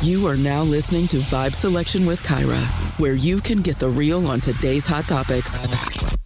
You are now listening to Vibe Selection with Kyra, where you can get the real on today's hot topics.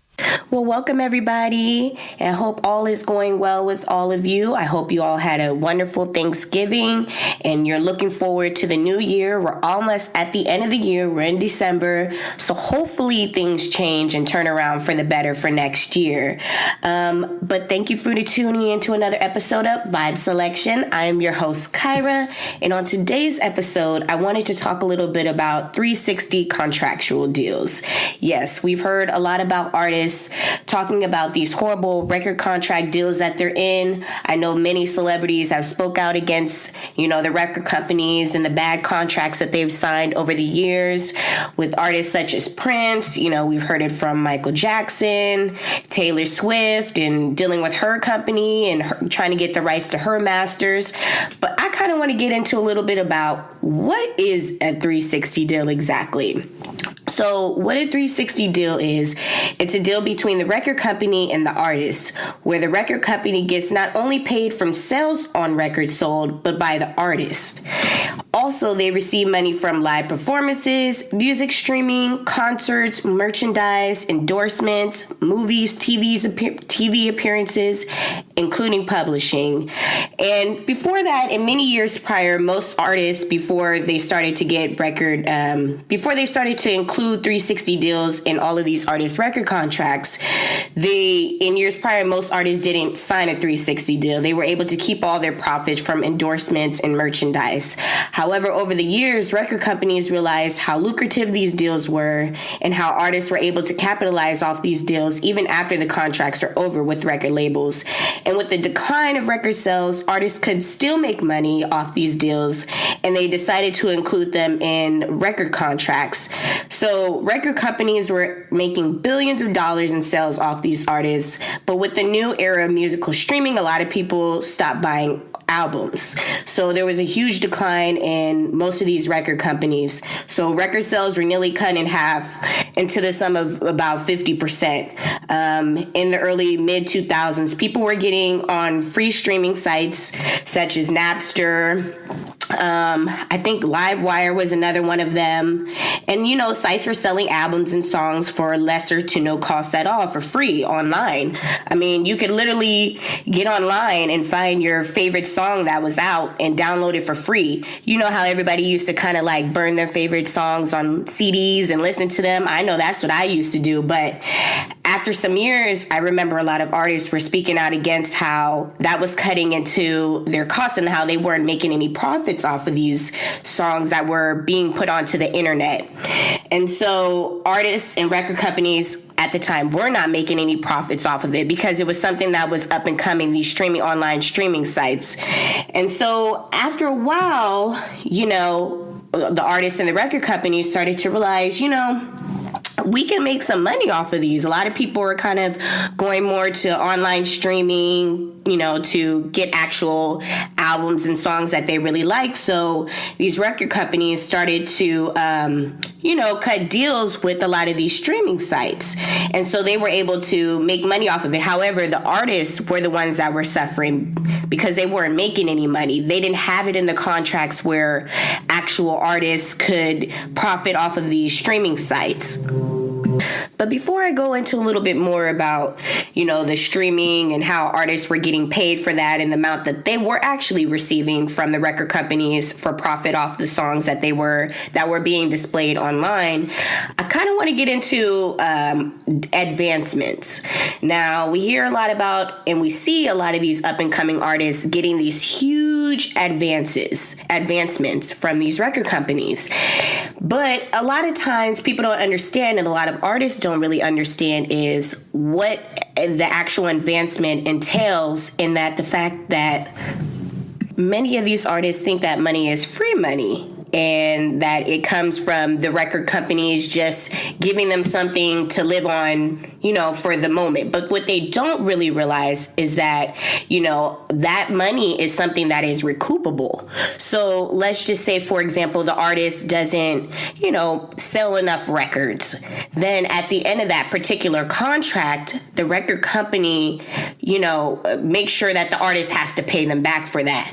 Well, welcome everybody, and I hope all is going well with all of you. I hope you all had a wonderful Thanksgiving, and you're looking forward to the new year. We're almost at the end of the year. We're in December, so hopefully things change and turn around for the better for next year. But thank you for tuning in to another episode of Vibe Selection. I am your host, Kyra, and on today's episode, I wanted to talk a little bit about 360 contractual deals. Yes, we've heard a lot about artists talking about these horrible record contract deals that they're in. I know many celebrities have spoke out against, the record companies and the bad contracts that they've signed over the years with artists such as Prince. We've heard it from Michael Jackson, Taylor Swift, and dealing with her company and trying to get the rights to her masters. But I kind of want to get into a little bit about what is a 360 deal exactly. So what a 360 deal is, it's a deal between the record company and the artist, where the record company gets not only paid from sales on records sold, but by the artist. Also, they receive money from live performances, music streaming, concerts, merchandise, endorsements, movies, TV appearances, including publishing. And before that, in many years prior, most artists, before they started to include 360 deals in all of these artists' record contracts, in years prior, most artists didn't sign a 360 deal. They were able to keep all their profits from endorsements and merchandise. However, over the years, record companies realized how lucrative these deals were and how artists were able to capitalize off these deals even after the contracts are over with record labels. And with the decline of record sales, artists could still make money off these deals, and they decided to include them in record contracts. So record companies were making billions of dollars in sales off these artists, but with the new era of musical streaming, a lot of people stopped buying albums. So there was a huge decline in most of these record companies. So record sales were nearly cut in half into the sum of about 50%. In the early mid-2000s, people were getting on free streaming sites such as Napster. I think Livewire was another one of them. And, sites were selling albums and songs for lesser to no cost at all for free online. I mean, you could literally get online and find your favorite song that was out and download it for free. You know how everybody used to kind of like burn their favorite songs on CDs and listen to them? I know that's what I used to do. But after some years, I remember a lot of artists were speaking out against how that was cutting into their costs and how they weren't making any profits off of these songs that were being put onto the internet. And so artists and record companies at the time were not making any profits off of it because it was something that was up and coming, these online streaming sites. And so after a while, the artists and the record companies started to realize, we can make some money off of these. A lot of people are kind of going more to online streaming, to get actual albums and songs that they really like. So these record companies started to, cut deals with a lot of these streaming sites. And so they were able to make money off of it. However, the artists were the ones that were suffering because they weren't making any money. They didn't have it in the contracts where actual artists could profit off of these streaming sites. But before I go into a little bit more about, the streaming and how artists were getting paid for that and the amount that they were actually receiving from the record companies for profit off the songs that were being displayed online, I kind of want to get into advancements. Now, we hear a lot about and we see a lot of these up and coming artists getting these huge advancements from these record companies. But a lot of times people don't understand, and a lot of artists don't really understand, is what the actual advancement entails, in that the fact that many of these artists think that money is free money and that it comes from the record companies just giving them something to live on, for the moment. But what they don't really realize is that, that money is something that is recoupable. So let's just say, for example, the artist doesn't, sell enough records. Then at the end of that particular contract, the record company, makes sure that the artist has to pay them back for that.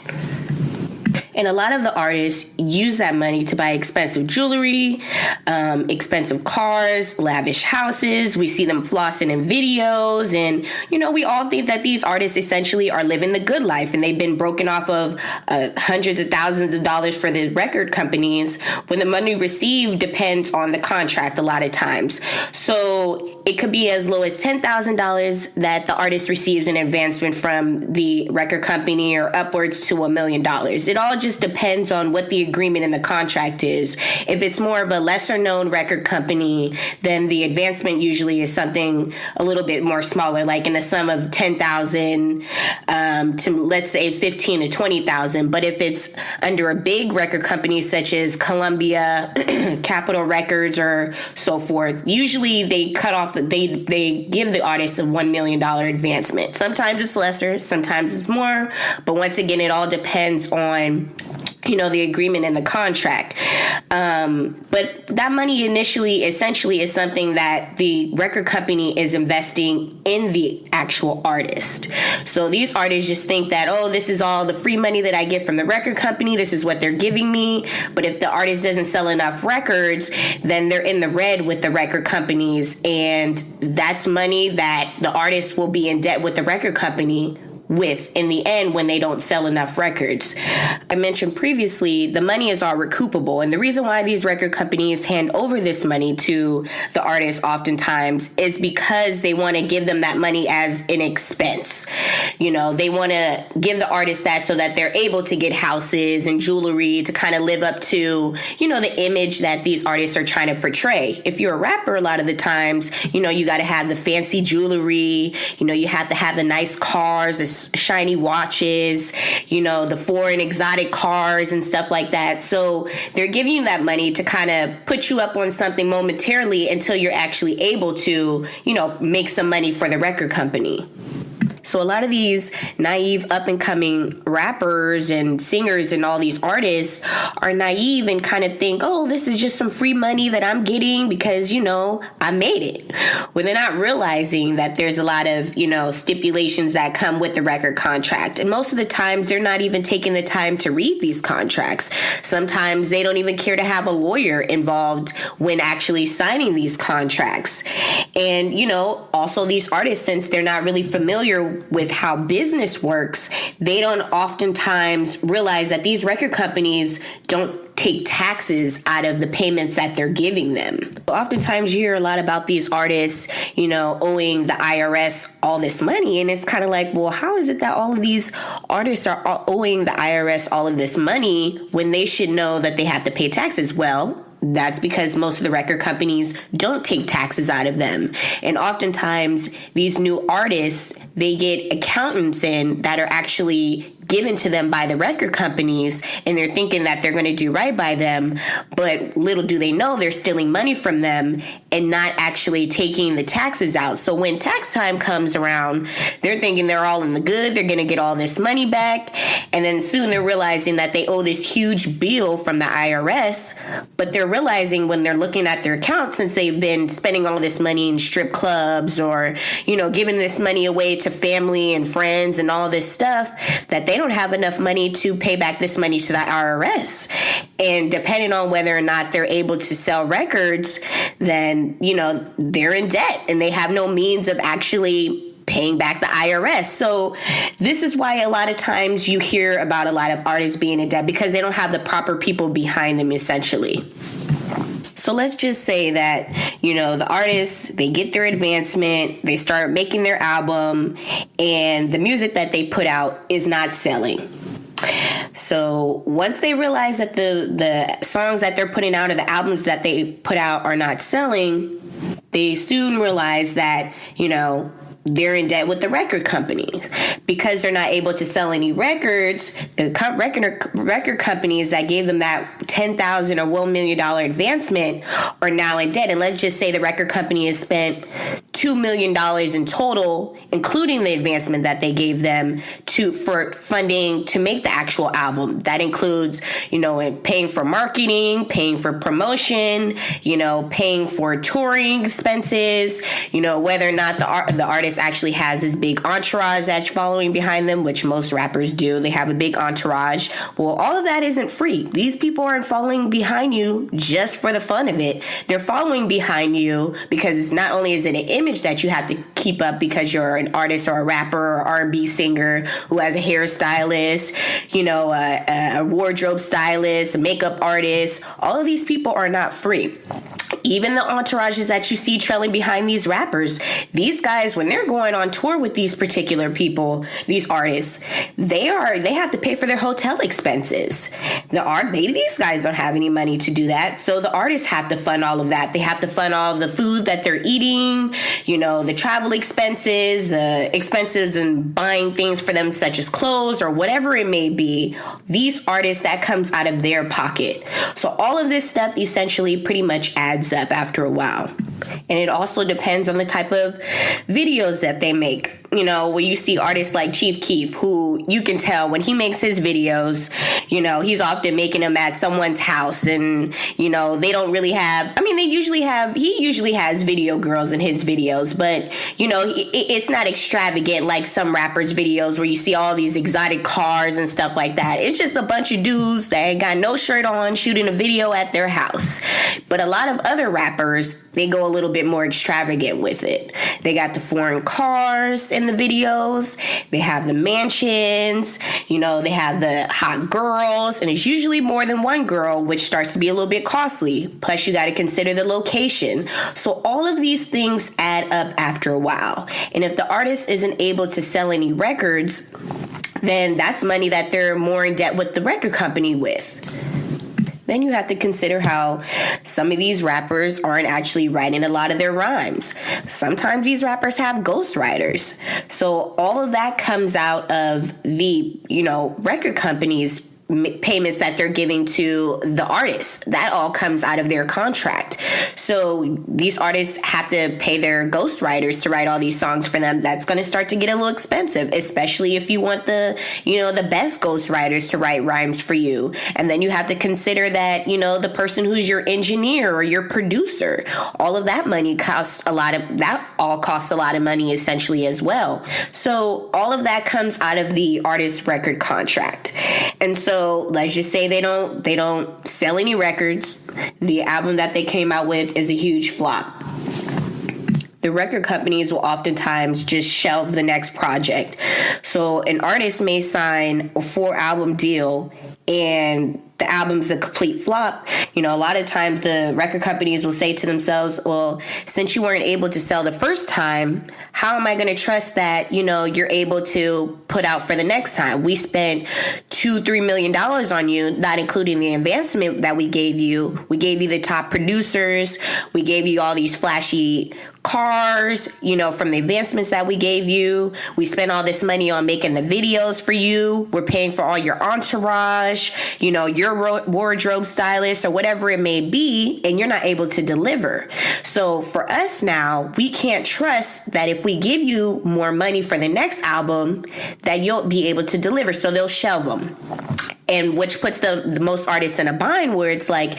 And a lot of the artists use that money to buy expensive jewelry, expensive cars, lavish houses. We see them flossing in videos. And, we all think that these artists essentially are living the good life, and they've been broken off of hundreds of thousands of dollars for the record companies when the money received depends on the contract a lot of times. So it could be as low as $10,000 that the artist receives in advancement from the record company, or upwards to $1 million. It all just depends on what the agreement in the contract is. If it's more of a lesser known record company, then the advancement usually is something a little bit more smaller, like in the sum of $10,000 to, let's say, $15,000 to $20,000. But if it's under a big record company such as Columbia, Capitol Records, or so forth, usually they cut off they give the artist a $1 million advancement. Sometimes it's lesser, sometimes it's more, but once again, it all depends on the agreement in the contract. But that money initially, essentially, is something that the record company is investing in the actual artist. So these artists just think that, this is all the free money that I get from the record company. This is what they're giving me. But if the artist doesn't sell enough records, then they're in the red with the record companies. And that's money that the artist will be in debt with the record company with in the end when they don't sell enough records. I mentioned previously, the money is all recoupable. And the reason why these record companies hand over this money to the artists oftentimes is because they want to give them that money as an expense. They want to give the artist that so that they're able to get houses and jewelry to kind of live up to, the image that these artists are trying to portray. If you're a rapper, a lot of the times, you got to have the fancy jewelry, you have to have the nice cars, the shiny watches, the foreign exotic cars and stuff like that. So they're giving you that money to kind of put you up on something momentarily until you're actually able to, make some money for the record company. So a lot of these naive up-and-coming rappers and singers and all these artists are naive and kind of think, this is just some free money that I'm getting because, I made it. When they're not realizing that there's a lot of, stipulations that come with the record contract. And most of the times, they're not even taking the time to read these contracts. Sometimes they don't even care to have a lawyer involved when actually signing these contracts. And, also these artists, since they're not really familiar with how business works, they don't oftentimes realize that these record companies don't take taxes out of the payments that they're giving them. Oftentimes you hear a lot about these artists, owing the IRS all this money. And it's kind of like, well, how is it that all of these artists are owing the IRS all of this money when they should know that they have to pay taxes? Well, that's because most of the record companies don't take taxes out of them. And oftentimes these new artists, they get accountants in that are actually given to them by the record companies, and they're thinking that they're going to do right by them. But little do they know they're stealing money from them and not actually taking the taxes out. So when tax time comes around, they're thinking they're all in the good. They're going to get all this money back. And then soon they're realizing that they owe this huge bill from the IRS. But they're realizing when they're looking at their account, since they've been spending all this money in strip clubs or, giving this money away to family and friends and all this stuff, that they don't have enough money to pay back this money to the IRS. And depending on whether or not they're able to sell records, then, they're in debt and they have no means of actually paying back the IRS. So this is why a lot of times you hear about a lot of artists being in debt, because they don't have the proper people behind them, essentially. So let's just say that, the artists, they get their advancement, they start making their album, and the music that they put out is not selling. So once they realize that the songs that they're putting out or the albums that they put out are not selling, they soon realize that, they're in debt with the record companies because they're not able to sell any records. The record companies that gave them that $10,000 or $1 million advancement are now in debt. And let's just say the record company has spent $2 million in total, including the advancement that they gave them for funding to make the actual album. That includes, paying for marketing, paying for promotion, paying for touring expenses, whether or not the artist actually has this big entourage that's following behind them, which most rappers do. They have a big entourage. Well, all of that isn't free. These people aren't following behind you just for the fun of it. They're following behind you because it's not only is it an image that you have to keep up because you're an artist or a rapper or R&B singer who has a hairstylist, a wardrobe stylist, a makeup artist. All of these people are not free. Even the entourages that you see trailing behind these rappers, these guys, when they're going on tour with these particular people, these artists, they have to pay for their hotel expenses. These guys don't have any money to do that. So the artists have to fund all of that. They have to fund all the food that they're eating, the travel expenses, the expenses in buying things for them, such as clothes or whatever it may be. These artists, that comes out of their pocket. So all of this stuff essentially pretty much adds up after a while. And it also depends on the type of videos that they make. Where you see artists like Chief Keef, who you can tell when he makes his videos, he's often making them at someone's house, and, they don't really have, he usually has video girls in his videos, but, it's not extravagant like some rappers' videos where you see all these exotic cars and stuff like that. It's just a bunch of dudes that ain't got no shirt on shooting a video at their house. But a lot of other rappers, they go a little bit more extravagant with it. They got the foreign cars in the videos. They have the mansions. They have the hot girls. And it's usually more than one girl, which starts to be a little bit costly. Plus, you got to consider the location. So all of these things add up after a while. And if the artist isn't able to sell any records, then that's money that they're more in debt with the record company with. Then you have to consider how some of these rappers aren't actually writing a lot of their rhymes. Sometimes these rappers have ghostwriters. So all of that comes out of the, record companies' payments that they're giving to the artists. That all comes out of their contract. So these artists have to pay their ghostwriters to write all these songs for them. That's going to start to get a little expensive, especially if you want the best ghostwriters to write rhymes for you. And then you have to consider that, the person who's your engineer or your producer, all of that money costs a lot of money essentially as well. So all of that comes out of the artist's record contract. And so let's just say they don't sell any records. The album that they came out with is a huge flop. The record companies will oftentimes just shelve the next project. So an artist may sign a 4-album deal and the album's a complete flop. A lot of times the record companies will say to themselves, well, since you weren't able to sell the first time, how am I going to trust that, you're able to put out for the next time? We spent $2-3 million on you, not including the advancement that we gave you. We gave you the top producers. We gave you all these flashy cars, from the advancements that we gave you. We spent all this money on making the videos for you. We're paying for all your entourage, your wardrobe stylist or whatever it may be, and you're not able to deliver. So for us now, we can't trust that if we give you more money for the next album, that you'll be able to deliver. So they'll shelve them. And which puts the most artists in a bind where it's like,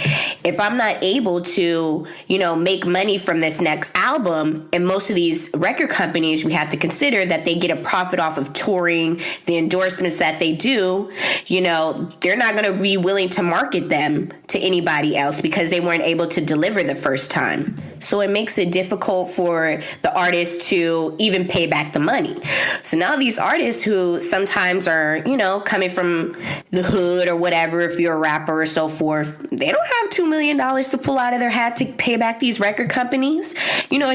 if I'm not able to, make money from this next album, and most of these record companies, we have to consider that they get a profit off of touring, the endorsements that they do, they're not going to be willing to market them to anybody else because they weren't able to deliver the first time. So it makes it difficult for the artist to even pay back the money. So now these artists who sometimes are, coming from the hood or whatever, if you're a rapper or so forth, they don't have $2 million to pull out of their hat to pay back these record companies.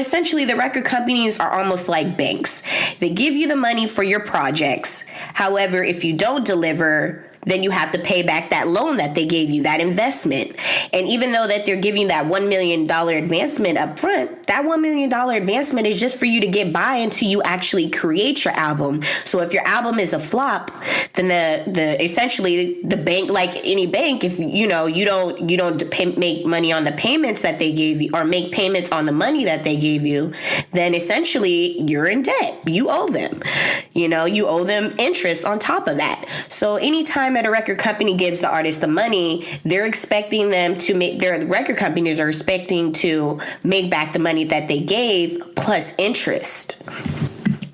Essentially the record companies are almost like banks. They give you the money for your projects. However, if you don't deliver, then you have to pay back that loan that they gave you, that investment. And even though that they're giving you that $1 million advancement up front, that $1 million advancement is just for you to get by until you actually create your album. So if your album is a flop, then the essentially the bank, like any bank, if you don't make money on the payments that they gave you, or make payments on the money that they gave you, then essentially you're in debt. You owe them. You owe them interest on top of that. So anytime that a record company gives the artist the money, they're expecting them to make, their record companies are expecting to make back the money that they gave plus interest.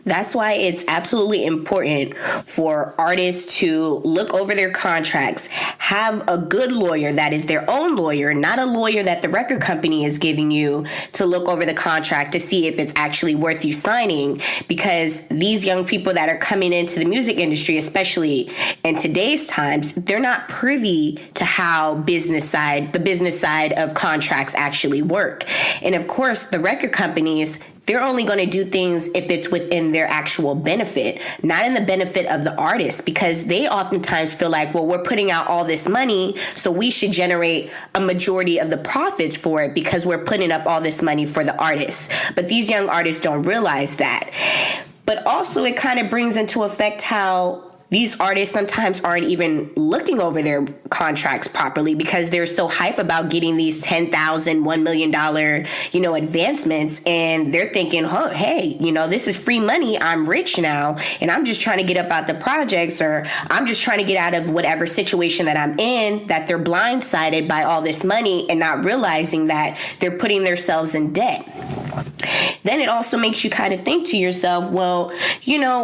That's why it's absolutely important for artists to look over their contracts, have a good lawyer that is their own lawyer, not a lawyer that the record company is giving you to look over the contract to see if it's actually worth you signing. Because these young people that are coming into the music industry, especially in today's times, they're not privy to how the business side of contracts actually work. And of course, the record companies, they're only going to do things if it's within their actual benefit, not in the benefit of the artist, because they oftentimes feel like, well, we're putting out all this money, so we should generate a majority of the profits for it because we're putting up all this money for the artists. But these young artists don't realize that. But also it kind of brings into effect how these artists sometimes aren't even looking over their contracts properly because they're so hype about getting these $10,000, $1 million, advancements. And they're thinking, oh, hey, this is free money. I'm rich now. And I'm just trying to get up out the projects, or I'm just trying to get out of whatever situation that I'm in, that they're blindsided by all this money and not realizing that they're putting themselves in debt. Then it also makes you kind of think to yourself, well,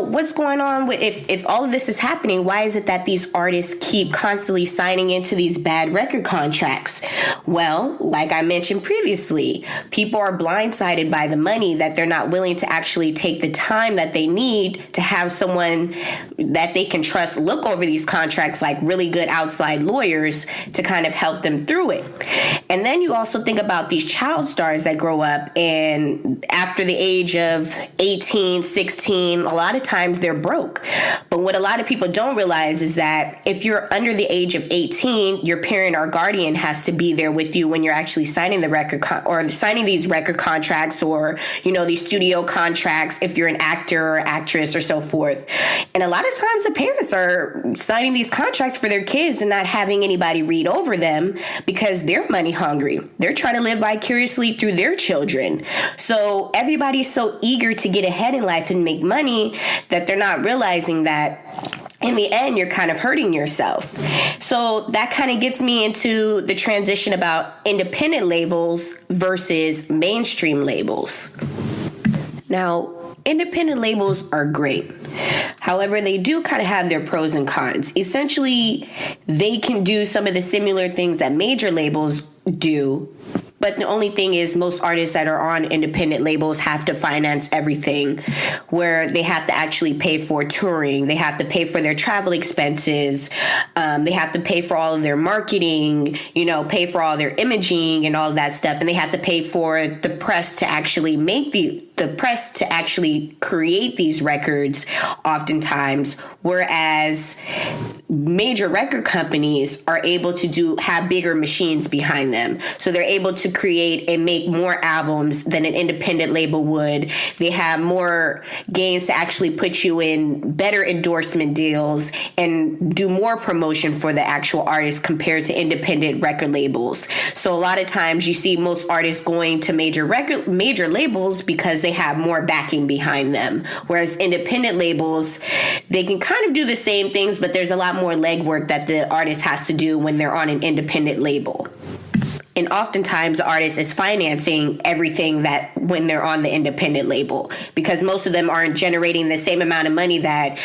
what's going on with if all of this is happening, why is it that these artists keep constantly signing into these bad record contracts? Well, like I mentioned previously, people are blindsided by the money that they're not willing to actually take the time that they need to have someone that they can trust look over these contracts, like really good outside lawyers, to kind of help them through it. And then you also think about these child stars that grow up, and after the age of 18, 16, a lot of times they're broke. But what a lot of people don't realize is that if you're under the age of 18, your parent or guardian has to be there with you when you're actually signing the record or signing these record contracts, or, these studio contracts, if you're an actor or actress or so forth. And a lot of times the parents are signing these contracts for their kids and not having anybody read over them because they're money hungry. They're trying to live vicariously through their children. So everybody's so eager to get ahead in life and make money that they're not realizing that in the end, you're kind of hurting yourself. So that kind of gets me into the transition about independent labels versus mainstream labels. Now, independent labels are great. However, they do kind of have their pros and cons. Essentially, they can do some of the similar things that major labels do. But the only thing is, most artists that are on independent labels have to finance everything, where they have to actually pay for touring. They have to pay for their travel expenses. They have to pay for all of their marketing, pay for all their imaging and all of that stuff. And they have to pay for the press to actually make the press to actually create these records oftentimes, whereas major record companies are able to have bigger machines behind them. So they're able to create and make more albums than an independent label would. They have more gains to actually put you in better endorsement deals and do more promotion for the actual artist compared to independent record labels. So a lot of times you see most artists going to major labels because they have more backing behind them. Whereas independent labels, they can kind of do the same things, but there's a lot more legwork that the artist has to do when they're on an independent label. And oftentimes the artist is financing everything that when they're on the independent label, because most of them aren't generating the same amount of money that,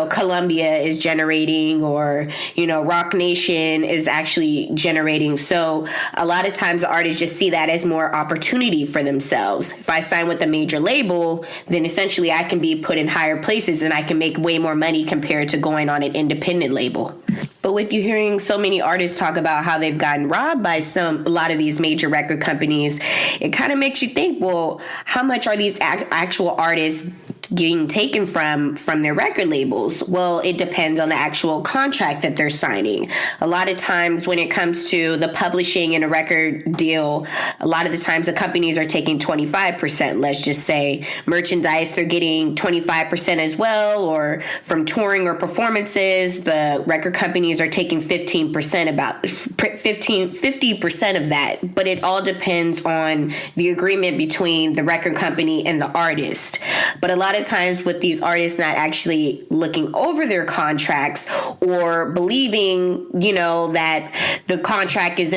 Columbia is generating, or, Rock Nation is actually generating. So a lot of times the artists just see that as more opportunity for themselves. If I sign with a major label, then essentially I can be put in higher places and I can make way more money compared to going on an independent label. But with you hearing so many artists talk about how they've gotten robbed by a lot of these major record companies, it kind of makes you think, well, how much are these actual artists getting taken from their record labels? Well, it depends on the actual contract that they're signing. A lot of times when it comes to the publishing in a record deal, a lot of the times the companies are taking 25%. Let's just say merchandise, they're getting 25% as well, or from touring or performances, the record companies are taking 50% of that. But it all depends on the agreement between the record company and the artist. But a lot of times with these artists not actually looking over their contracts or believing, that the contract is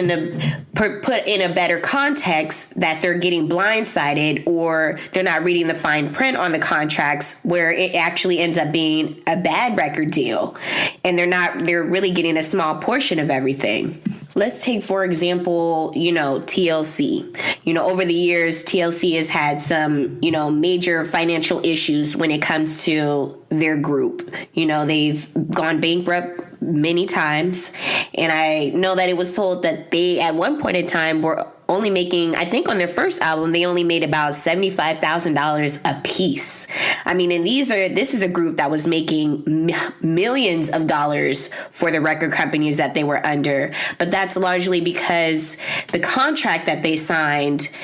put in a better context, that they're getting blindsided or they're not reading the fine print on the contracts, where it actually ends up being a bad record deal. And they're really getting a small portion of everything. Let's take, for example, TLC. Over the years, TLC has had some, major financial issues when it comes to their group. They've gone bankrupt many times. And I know that it was told that they, at one point in time, were only making, I think on their first album, they only made about $75,000 a piece. I mean, and this is a group that was making millions of dollars for the record companies that they were under. But that's largely because the contract that they signed,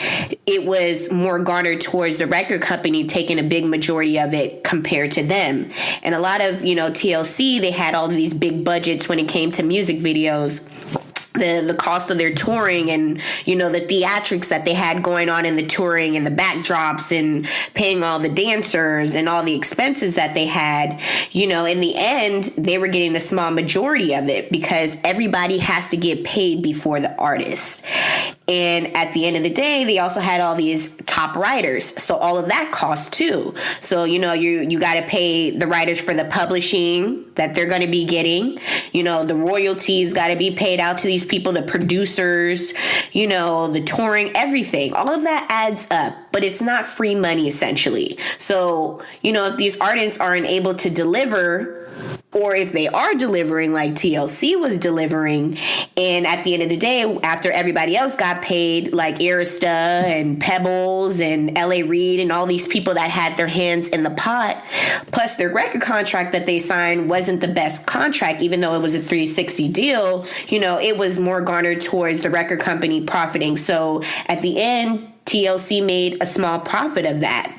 it was more garnered towards the record company taking a big majority of it compared to them. And a lot of, TLC, they had all of these big budgets when it came to music videos. The cost of their touring and, the theatrics that they had going on in the touring and the backdrops and paying all the dancers and all the expenses that they had, in the end, they were getting a small majority of it because everybody has to get paid before the artist. And at the end of the day, they also had all these top writers. So all of that costs too. So, you got to pay the writers for the publishing that they're going to be getting. The royalties got to be paid out to these people, the producers, the touring, everything. All of that adds up, but it's not free money essentially. So, if these artists aren't able to deliver, or if they are delivering like TLC was delivering, and at the end of the day, after everybody else got paid, like Arista and Pebbles and LA Reid and all these people that had their hands in the pot, plus their record contract that they signed wasn't the best contract, even though it was a 360 deal, it was more garnered towards the record company profiting. So at the end, TLC made a small profit of that,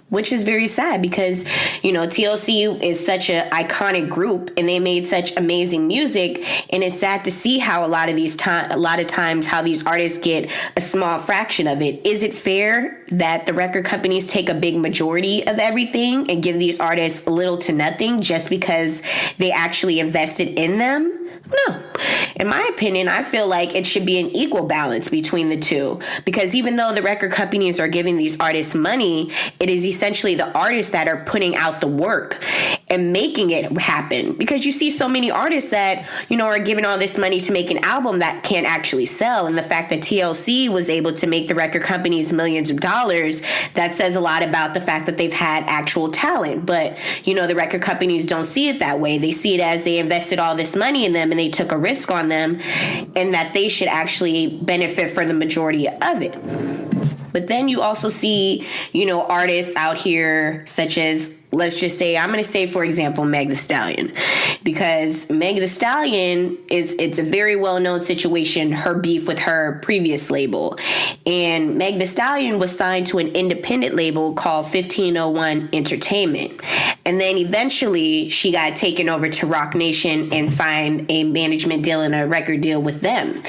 which is very sad because, TLC is such an iconic group and they made such amazing music. And it's sad to see how a lot of times how these artists get a small fraction of it. Is it fair that the record companies take a big majority of everything and give these artists little to nothing just because they actually invested in them? No. In my opinion, I feel like it should be an equal balance between the two, because even though the record companies are giving these artists money, it is essentially the artists that are putting out the work and making it happen. Because you see so many artists that, are giving all this money to make an album that can't actually sell. And the fact that TLC was able to make the record companies millions of dollars, that says a lot about the fact that they've had actual talent. But, the record companies don't see it that way. They see it as they invested all this money in them and they took a risk on them, and that they should actually benefit for the majority of it. But then you also see, artists out here such as, let's just say, I'm going to say, for example, Meg Thee Stallion, because Meg Thee Stallion it's a very well-known situation, her beef with her previous label. And Meg Thee Stallion was signed to an independent label called 1501 Entertainment. And then eventually she got taken over to Roc Nation and signed a management deal and a record deal with them.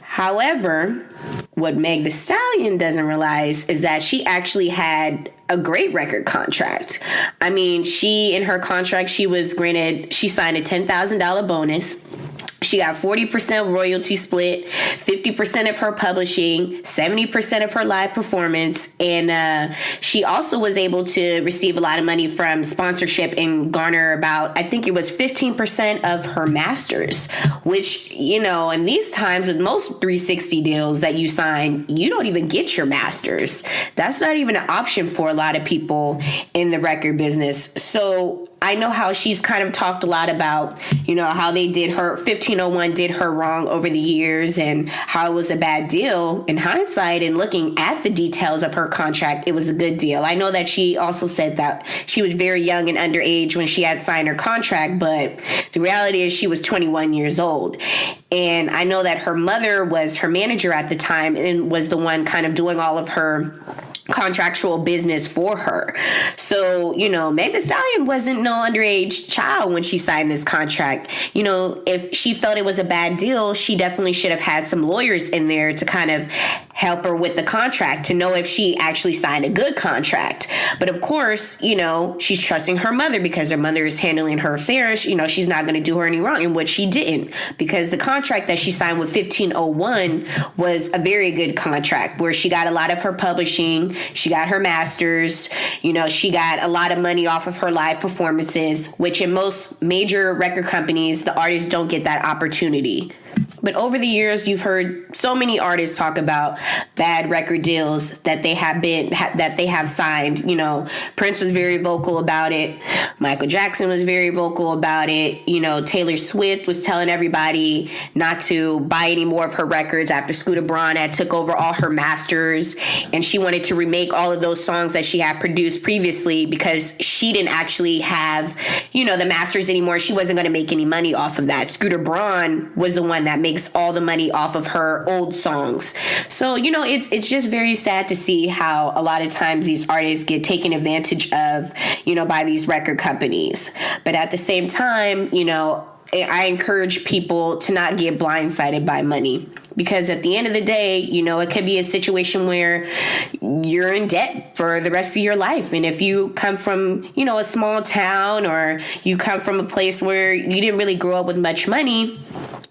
However, what Meg Thee Stallion doesn't realize is that she actually had a great record contract. I mean, in her contract, she signed a $10,000 bonus. She got 40% royalty split, 50% of her publishing, 70% of her live performance, and she also was able to receive a lot of money from sponsorship and garner about, I think it was 15% of her masters, which, in these times with most 360 deals that you sign, you don't even get your masters. That's not even an option for a lot of people in the record business. So I know how she's kind of talked a lot about, how they did her, 1501 did her wrong over the years and how it was a bad deal. In hindsight and looking at the details of her contract, it was a good deal. I know that she also said that she was very young and underage when she had signed her contract, but the reality is she was 21 years old. And I know that her mother was her manager at the time and was the one kind of doing all of her contractual business for her. So, Meg Thee Stallion wasn't no underage child when she signed this contract. If she felt it was a bad deal, she definitely should have had some lawyers in there to kind of help her with the contract to know if she actually signed a good contract. But of course, she's trusting her mother because her mother is handling her affairs. She's not going to do her any wrong, and which she didn't, because the contract that she signed with 1501 was a very good contract where she got a lot of her publishing. She got her masters, she got a lot of money off of her live performances, which in most major record companies, the artists don't get that opportunity. But over the years, you've heard so many artists talk about bad record deals that they have signed. Prince was very vocal about it. Michael Jackson was very vocal about it. Taylor Swift was telling everybody not to buy any more of her records after Scooter Braun had took over all her masters, and she wanted to remake all of those songs that she had produced previously because she didn't actually have, the masters anymore. She wasn't going to make any money off of that. Scooter Braun was the one that makes all the money off of her old songs. So, it's just very sad to see how a lot of times these artists get taken advantage of, by these record companies. But at the same time, I encourage people to not get blindsided by money, because at the end of the day, it could be a situation where you're in debt for the rest of your life. And if you come from, a small town, or you come from a place where you didn't really grow up with much money,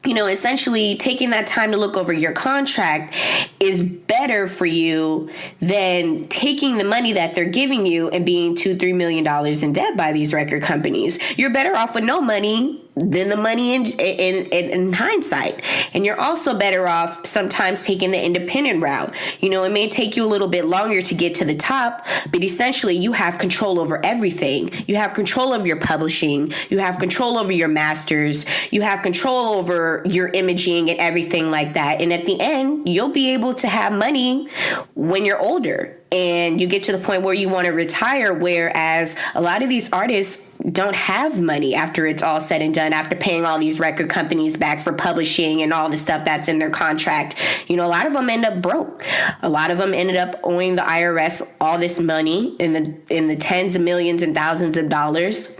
essentially taking that time to look over your contract is better for you than taking the money that they're giving you and being $2-3 million in debt by these record companies. You're better off with no money than the money in hindsight. And you're also better off sometimes taking the independent route. It may take you a little bit longer to get to the top, but essentially you have control over everything. You have control over your publishing. You have control over your masters. You have control over your imaging and everything like that. And at the end, you'll be able to have money when you're older and you get to the point where you want to retire, whereas a lot of these artists don't have money after it's all said and done, after paying all these record companies back for publishing and all the stuff that's in their contract. A lot of them end up broke. A lot of them ended up owing the IRS all this money in the tens of millions and thousands of dollars.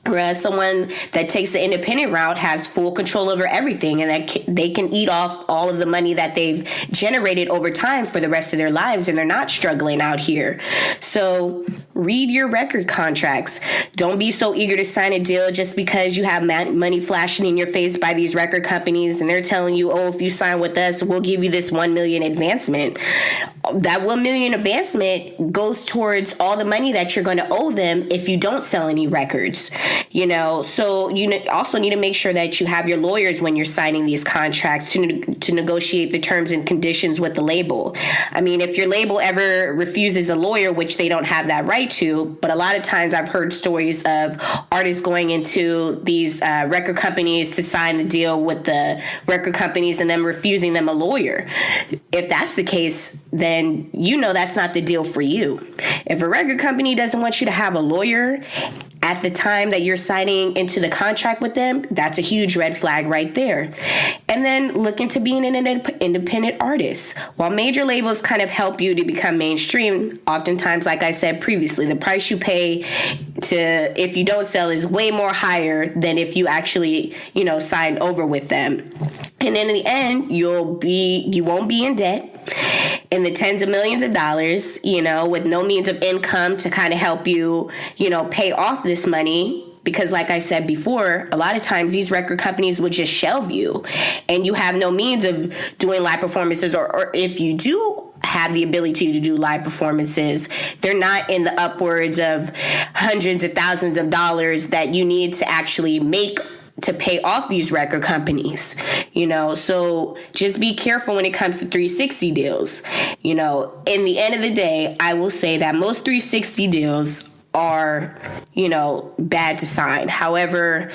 Whereas someone that takes the independent route has full control over everything, and that they can eat off all of the money that they've generated over time for the rest of their lives, and they're not struggling out here. So read your record contracts. Don't be so eager to sign a deal just because you have money flashing in your face by these record companies and they're telling you, if you sign with us, we'll give you this $1 million advancement. That $1 million advancement goes towards all the money that you're going to owe them if you don't sell any records. So you also need to make sure that you have your lawyers when you're signing these contracts to negotiate the terms and conditions with the label. I mean, if your label ever refuses a lawyer, which they don't have that right to, but a lot of times I've heard stories of artists going into these record companies to sign the deal with the record companies and then refusing them a lawyer. If that's the case, then that's not the deal for you. If a record company doesn't want you to have a lawyer at the time that you're signing into the contract with them, that's a huge red flag right there. And then look into being an independent artist. While major labels kind of help you to become mainstream, oftentimes, like I said previously, the price you pay if you don't sell is way more higher than if you actually, signed over with them. And then in the end, you won't be in debt in the tens of millions of dollars, with no means of income to kind of help you, pay off this money. Because like I said before, a lot of times these record companies would just shelve you and you have no means of doing live performances, or if you do have the ability to do live performances, they're not in the upwards of hundreds of thousands of dollars that you need to actually make to pay off these record companies, so just be careful when it comes to 360 deals. In the end of the day, I will say that most 360 deals are, bad to sign. However,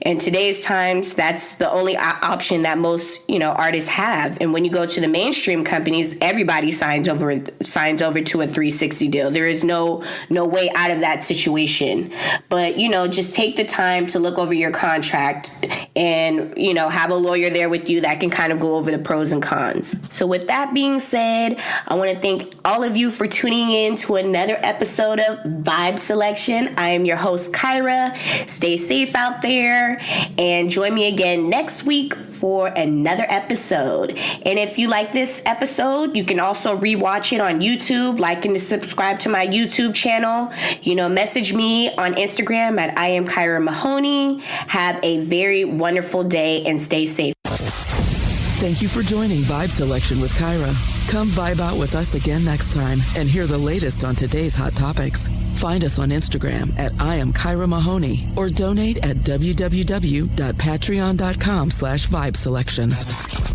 in today's times, that's the only option that most, artists have. And when you go to the mainstream companies, everybody signs over to a 360 deal. There is no way out of that situation. But, just take the time to look over your contract and, have a lawyer there with you that can kind of go over the pros and cons. So with that being said, I want to thank all of you for tuning in to another episode of Vibe Selection. I am your host, Kyra. Stay safe out there and join me again next week for another episode. And if you like this episode, you can also rewatch it on YouTube, like and subscribe to my YouTube channel. Message me on Instagram at I am Kyra Mahoney. Have a very wonderful day and stay safe. Thank you for joining Vibe Selection with Kyra. Come vibe out with us again next time and hear the latest on today's hot topics. Find us on Instagram at I am Kyra Mahoney or donate at www.patreon.com/vibeselection.